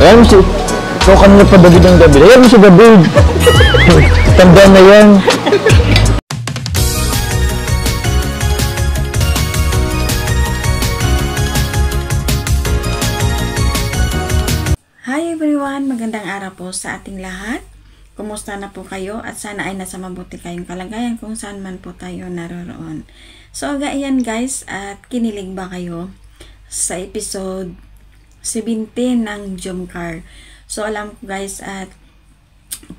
Ayan mo si... Ikaw kanina pa David ng David. Ayan mo si David. Tanda na yan. Hi everyone! Magandang araw po sa ating lahat. Kumusta na po kayo at sana ay nasa mabuti kayong kalagayan kung saan man po tayo naroroon. So ayan guys, at kinilig ba kayo sa episode 17 ng Jomcar? So alam ko guys at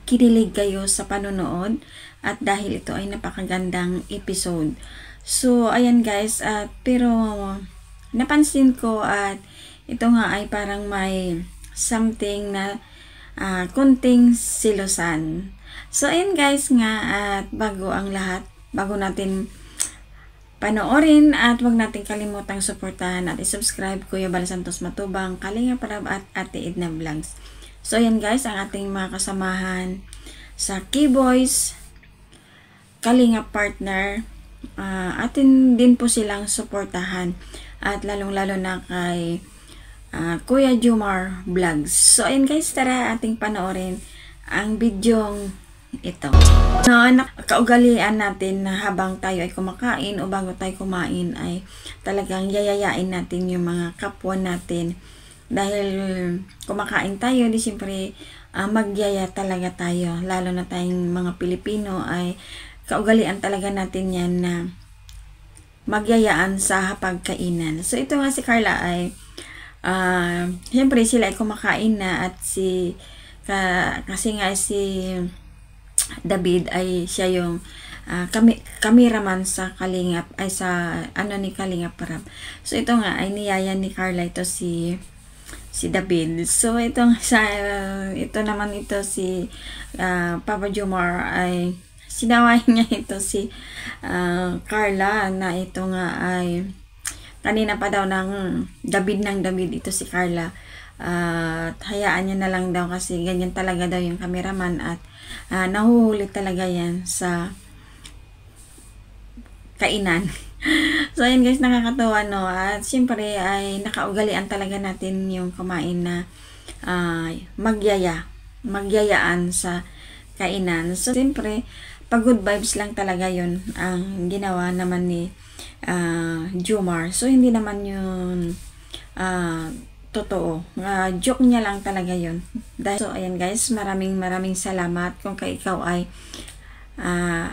kinilig kayo sa panonood at dahil ito ay napakagandang episode. So ayan guys, pero napansin ko at ito nga ay parang may something na kunting silusan. So ayan guys nga, at bago ang lahat, bago natin panoorin at wag natin kalimutang suportahan at i-subscribe Kuya Bal Santos Matubang, Kalinga Prab at Ate Edna Vlogs. So ayan guys, ang ating mga kasamahan sa Keyboys, Kalinga Partner, atin din po silang suportahan at lalong lalo na kay Kuya Jomar Vlogs. So ayun guys, tara ating panoorin ang bidyong ito. Kaugalian natin na habang tayo ay kumakain o bago tayo kumain ay talagang yayayain natin yung mga kapwa natin. Dahil kumakain tayo, di siyempre magyaya talaga tayo. Lalo na tayong mga Pilipino ay kaugalian talaga natin yan na magyayaan sa hapagkainan. So ito nga si Carla ay siyempre sila ay kumakain na at kasi nga si David ay siya yung cameraman sa Kalingap ay sa ni Kalingap Prab. So ito nga ay niyaya ni Carla ito si David. So ito naman ito si Papa Jomar ay sinawain niya ito si Carla na ito nga ay kanina pa daw ng David ito si Carla. Hayaan niya na lang daw kasi ganyan talaga daw yung cameraman at nahuhuli talaga yan sa kainan. So ayun guys, nakakatawa no, at siyempre ay nakaugalian talaga natin yung kumain na magyayaan sa kainan. So siyempre pag good vibes lang talaga yun ang ginawa naman ni Jomar. So hindi naman yun totoo. Joke niya lang talaga yun. So ayan guys, maraming salamat kung ikaw ay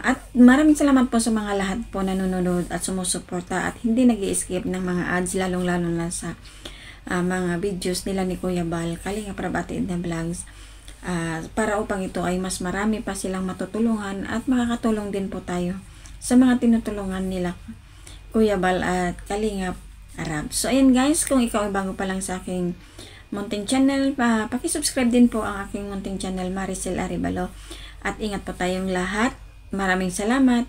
at maraming salamat po sa mga lahat po nanonood at sumusuporta at hindi nag-i-skip ng mga ads, lalong na sa mga videos nila ni Kuya Bal, Kalinga Prab at Edna Vlogs, para upang ito ay mas marami pa silang matutulungan at makakatulong din po tayo sa mga tinutulungan nila Kuya Bal at Kalinga Prab. So ayan guys, kung ikaw ay bago pa lang sa aking munting channel, paki-subscribe din po ang aking munting channel, Maricel Arevalo. At ingat po tayong lahat. Maraming salamat.